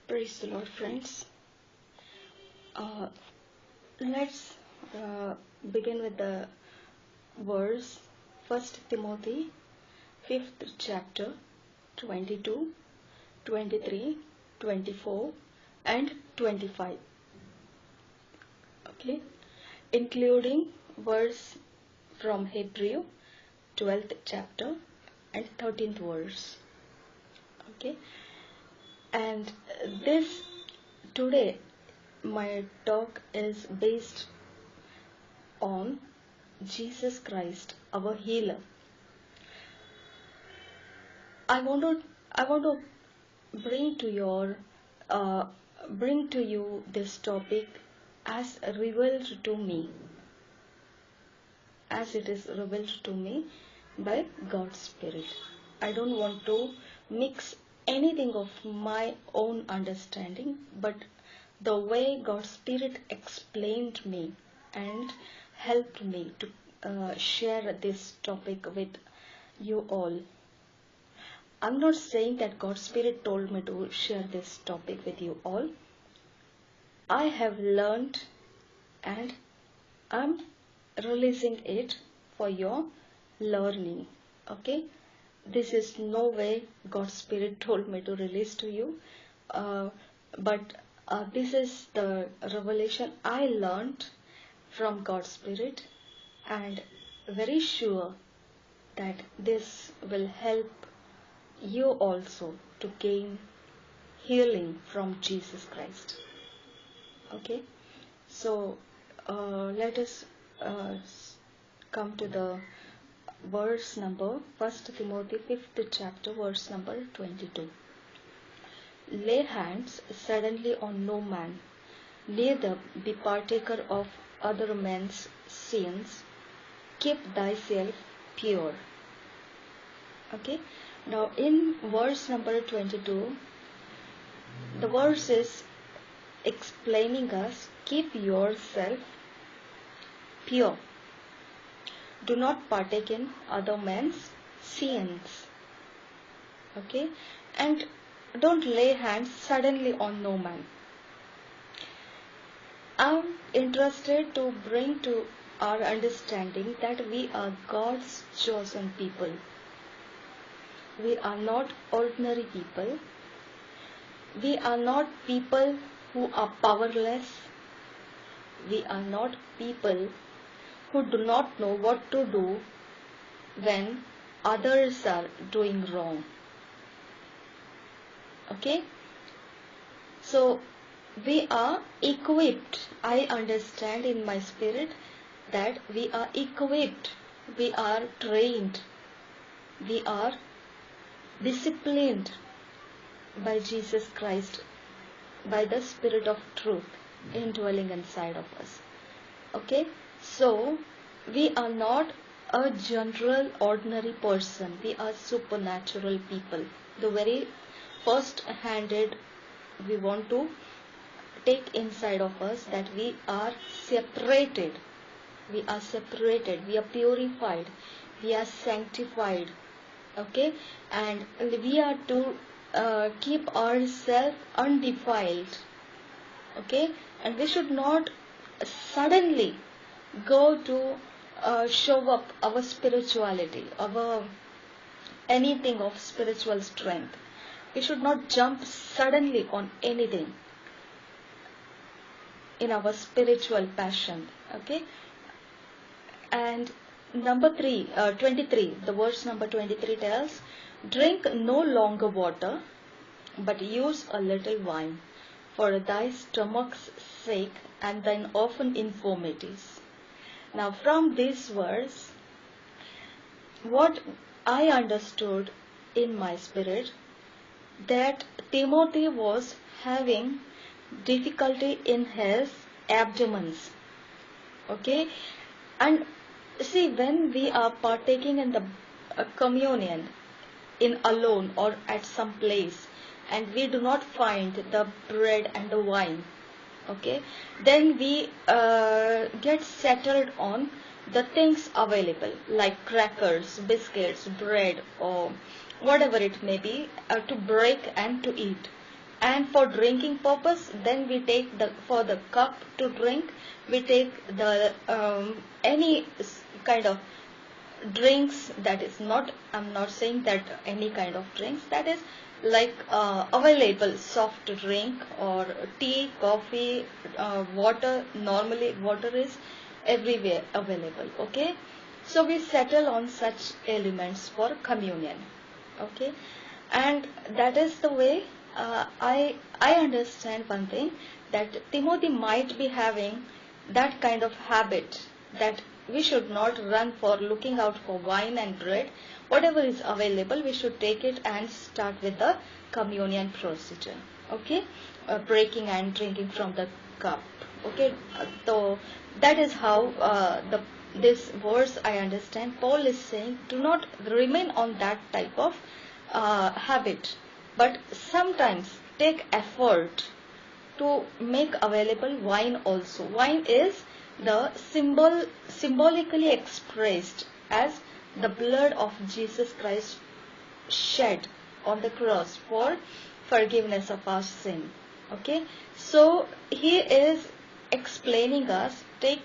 Praise the Lord, friends. Let's begin with the verse 1 Timothy 5th chapter 22, 23, 24 and 25. Okay, including verse from Hebrew 12th chapter and 13th verse. Okay, and this today my talk is based on Jesus Christ, our healer. I want to bring to you this topic as revealed to me, as it is revealed to me by God's Spirit. I don't want to mix anything of my own understanding, but the way God's Spirit explained me and helped me to share this topic with you all. I'm not saying that God's Spirit told me to share this topic with you all. I have learned and I'm releasing it for your learning. Okay? This is no way God's Spirit told me to release to you, but this is the revelation I learned from God's Spirit, and very sure that this will help you also to gain healing from Jesus Christ. Okay, so let us come to the verse number 1 Timothy 5th chapter, verse number 22. Lay hands suddenly on no man, neither be partaker of other men's sins. Keep thyself pure. Okay, now in verse number 22, the verse is explaining us, keep yourself pure. Do not partake in other men's sins. Okay, and don't lay hands suddenly on no man. I'm interested to bring to our understanding that we are God's chosen people. We are not ordinary people. We are not people who are powerless. We are not people who do not know what to do when others are doing wrong. Okay? So, we are equipped. I understand in my spirit that we are equipped. We are trained. We are disciplined by Jesus Christ, by the Spirit of truth indwelling inside of us. Okay? So, we are not a general ordinary person. We are supernatural people. The very first-handed we want to take inside of us that we are separated. We are separated. We are purified. We are sanctified. Okay? And we are to keep ourselves undefiled. Okay? And we should not suddenly go to show up our spirituality, our anything of spiritual strength. We should not jump suddenly on anything in our spiritual passion. Okay? And number 23, the verse number 23 tells, drink no longer water, but use a little wine, for thy stomach's sake and thine often infirmities. Now from this verse, what I understood in my spirit, that Timothy was having difficulty in his abdomens. Okay? And see, when we are partaking in the communion in alone or at some place, and we do not find the bread and the wine, okay, then we get settled on the things available like crackers, biscuits, bread, or whatever it may be, to break and to eat. And for drinking purpose, then we take for the cup to drink, we take the any kind of drinks. That is not, I'm not saying that any kind of drinks, that is like available soft drink or tea, coffee, water. Normally water is everywhere available. Okay, so we settle on such elements for communion. Okay, and that is the way I understand one thing, that Timothy might be having that kind of habit, that we should not run for looking out for wine and bread. Whatever is available, we should take it and start with the communion procedure. Okay, breaking and drinking from the cup. Okay, so that is how this verse I understand. Paul is saying, do not remain on that type of habit, but sometimes take effort to make available wine also. Wine is the symbolically expressed as the blood of Jesus Christ shed on the cross for forgiveness of our sin. Okay, so he is explaining us, take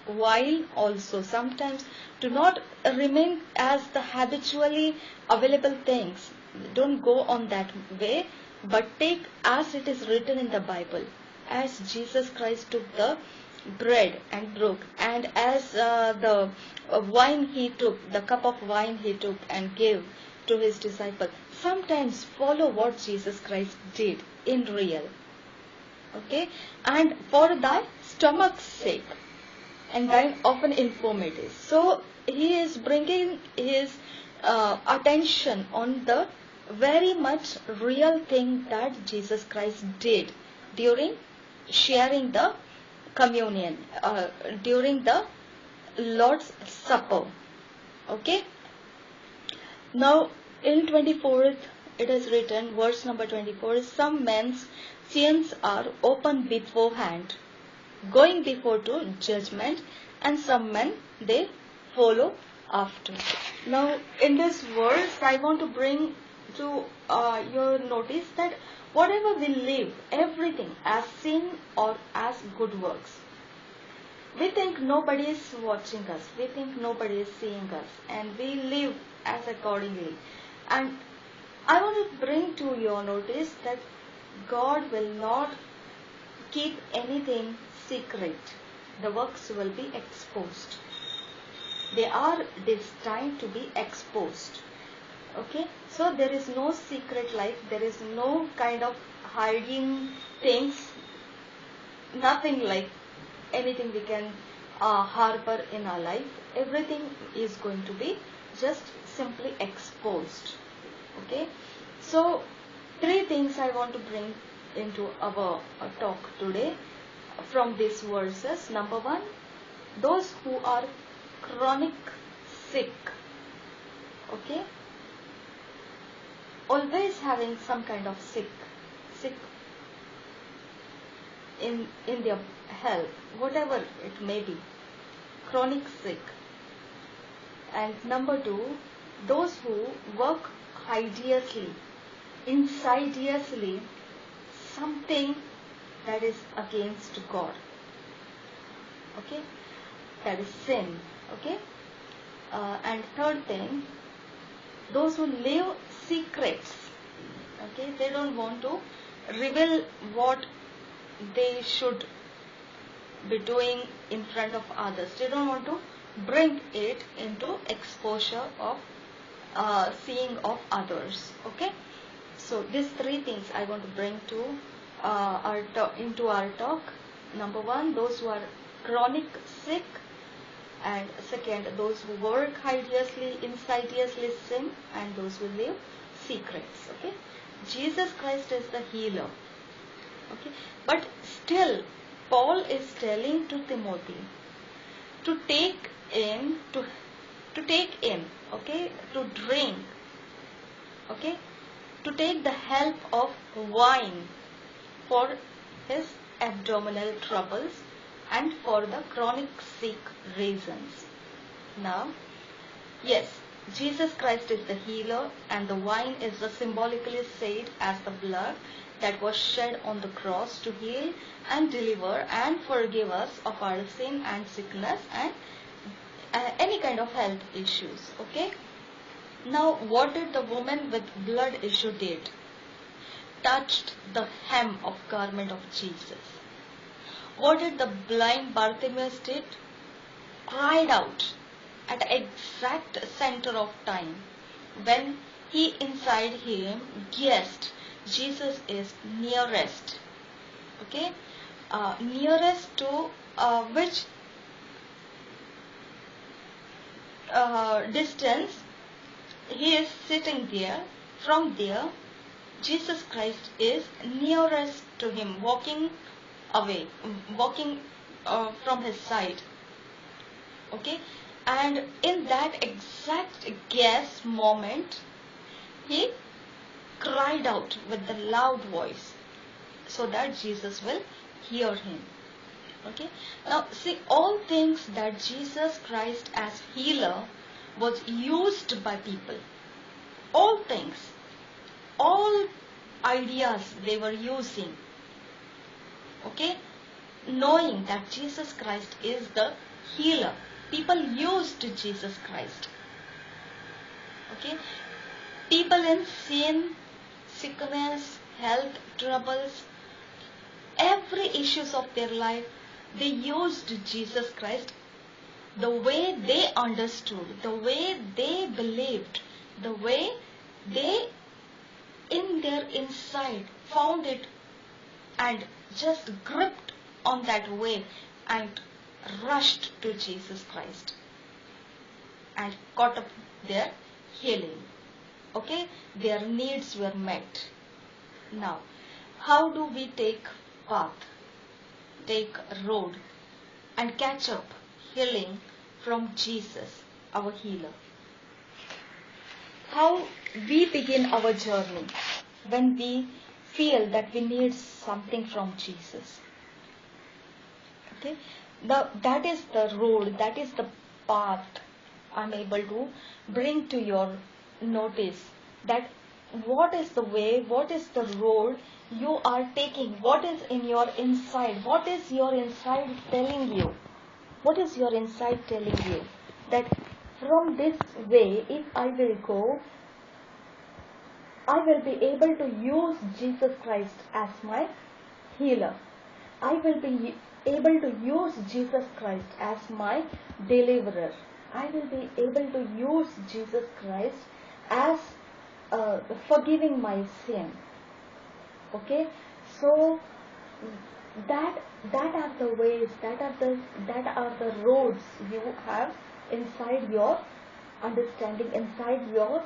wine also. Sometimes do not remain as the habitually available things. Don't go on that way, but take as it is written in the Bible, as Jesus Christ took the bread and broke, and as the wine he took, the cup of wine he took and gave to his disciples. Sometimes follow what Jesus Christ did in real. Okay, and for thy stomach's sake, and thine often infirmities. So he is bringing his attention on the very much real thing that Jesus Christ did during sharing the communion, during the Lord's Supper. Okay. Now in 24th it is written, verse number 24, some men's sins are open beforehand, going before to judgment, and some men they follow after. Now in this verse I want to bring to your notice that whatever we live, everything as sin or as good works, we think nobody is watching us, we think nobody is seeing us, and we live as accordingly. And I want to bring to your notice that God will not keep anything secret. The works will be exposed. They are destined to be exposed. Okay, so there is no secret life, there is no kind of hiding things, nothing like anything we can harbor in our life. Everything is going to be just simply exposed. Okay, so three things I want to bring into our talk today from these verses. Number one, those who are chronic sick. Okay, always having some kind of sick in their health, whatever it may be, chronic sick. And number two, those who work hideously, insidiously, something that is against God. Okay, that is sin. Okay, and third thing, those who live secrets. Okay, they don't want to reveal what they should be doing in front of others. They don't want to bring it into exposure of seeing of others. Okay, so these three things I want to bring to into our talk. Number one, those who are chronic sick, and second, those who work hideously, insidiously sin, and those who live secrets. Okay, Jesus Christ is the healer. Okay, but still Paul is telling to Timothy to take in, okay, to drink, okay, to take the help of wine for his abdominal troubles and for the chronic sick reasons. Now, yes, Jesus Christ is the healer, and the wine is the symbolically said as the blood that was shed on the cross to heal and deliver and forgive us of our sin and sickness and any kind of health issues. Okay. Now, what did the woman with blood issue did? Touched the hem of garment of Jesus. What did the blind Bartimaeus did? Cried out at the exact center of time when he inside him guessed Jesus is nearest. Okay, nearest to which distance he is sitting there. From there, Jesus Christ is nearest to him, walking away, walking from his side. Okay, and in that exact guess moment, he cried out with the loud voice so that Jesus will hear him. Okay, now see, all things that Jesus Christ as healer was used by people, all things, all ideas they were using, okay, knowing that Jesus Christ is the healer, people used Jesus Christ. Okay, people in sin, sickness, health troubles, every issues of their life, they used Jesus Christ the way they understood, the way they believed, the way they in their inside found it and just gripped on that way and rushed to Jesus Christ and caught up their healing. Okay, their needs were met. Now, how do we take path, take road and catch up healing from Jesus, our healer? How we begin our journey when we feel that we need something from Jesus. Okay, that is the road, that is the path I'm able to bring to your notice, that what is the way, what is the road you are taking, what is in your inside, what is your inside telling you, what is your inside telling you that from this way, if I will go, I will be able to use Jesus Christ as my healer. I will be able to use Jesus Christ as my deliverer. I will be able to use Jesus Christ as forgiving my sin. Okay, so that are the ways, that are the roads you have inside your understanding, inside your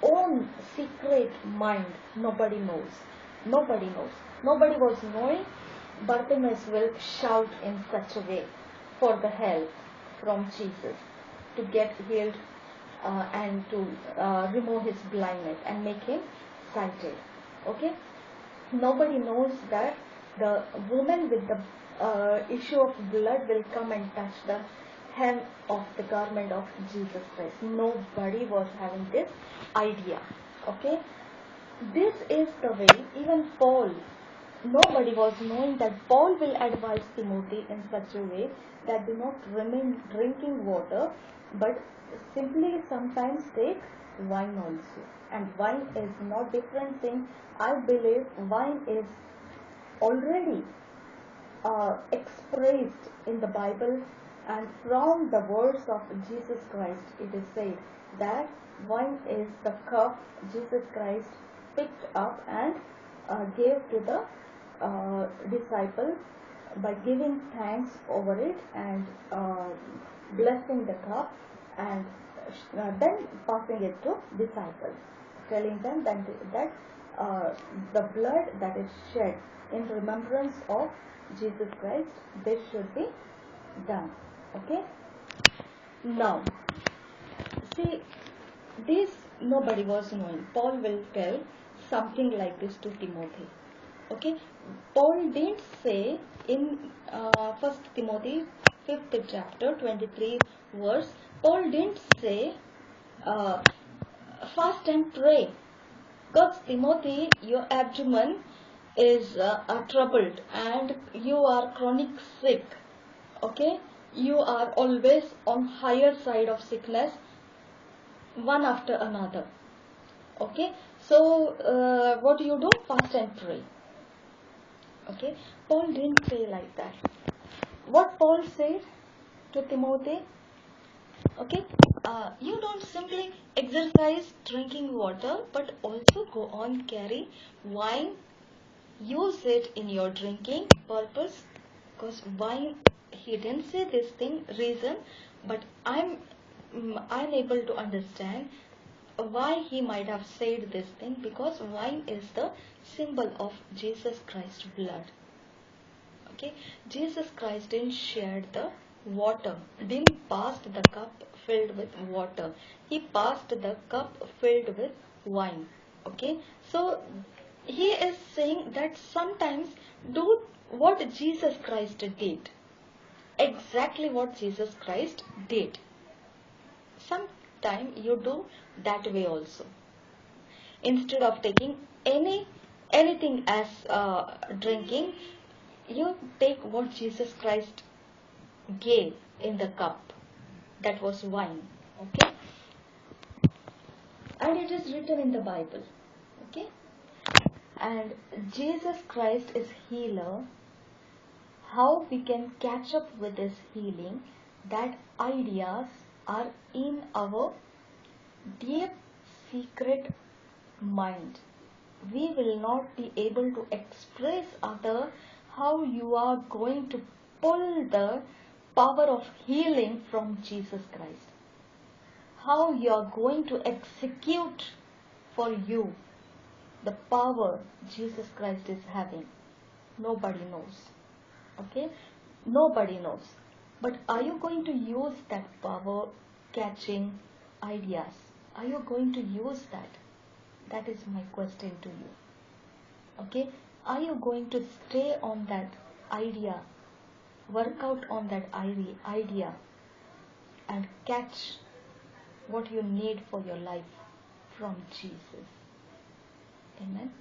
own secret mind. Nobody knows. Nobody knows. Nobody was knowing Bartimaeus will shout in such a way for the help from Jesus to get healed and to remove his blindness and make him sighted. Okay? Nobody knows that the woman with the issue of blood will come and touch the hem of the garment of Jesus Christ. Nobody was having this idea. Okay? This is the way even Paul, nobody was knowing that Paul will advise Timothy in such a way that do not remain drinking water, but simply sometimes take wine also. And wine is not different thing. I believe wine is already expressed in the Bible, and from the words of Jesus Christ it is said that wine is the cup Jesus Christ picked up and gave to the disciples by giving thanks over it and blessing the cup and then passing it to disciples, telling them that the blood that is shed in remembrance of Jesus Christ, this should be done. Okay? Now, see, this nobody was knowing. Paul will tell something like this to Timothy. Okay? Paul didn't say in 1 Timothy 5th chapter 23 verse, Paul didn't say uh, fast and pray. Because Timothy, your abdomen is troubled and you are chronic sick. Okay, you are always on higher side of sickness, one after another. Okay, so what do you do? Fast and pray. Okay, Paul didn't say like that. What Paul said to Timothy, okay, you don't simply exercise drinking water, but also go on carry wine, use it in your drinking purpose. Because wine, he didn't say this thing reason, but I'm unable to understand why he might have said this thing, because wine is the symbol of Jesus Christ's blood. Okay, Jesus Christ didn't share the water, didn't pass the cup filled with water. He passed the cup filled with wine. Okay, so he is saying that sometimes do what Jesus Christ did. Exactly what Jesus Christ did. Sometime you do that way also. Instead of taking anything as drinking, you take what Jesus Christ gave in the cup, that was wine. Okay, and it is written in the Bible. Okay, and Jesus Christ is healer. How we can catch up with this healing, that ideas are in our deep secret mind. We will not be able to express other how you are going to pull the power of healing from Jesus Christ. How you are going to execute for you the power Jesus Christ is having. Nobody knows. Okay? Nobody knows. But are you going to use that power catching ideas? Are you going to use that? That is my question to you. Okay? Are you going to stay on that idea, work out on that idea, and catch what you need for your life from Jesus? Amen.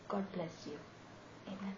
God bless you. Amen.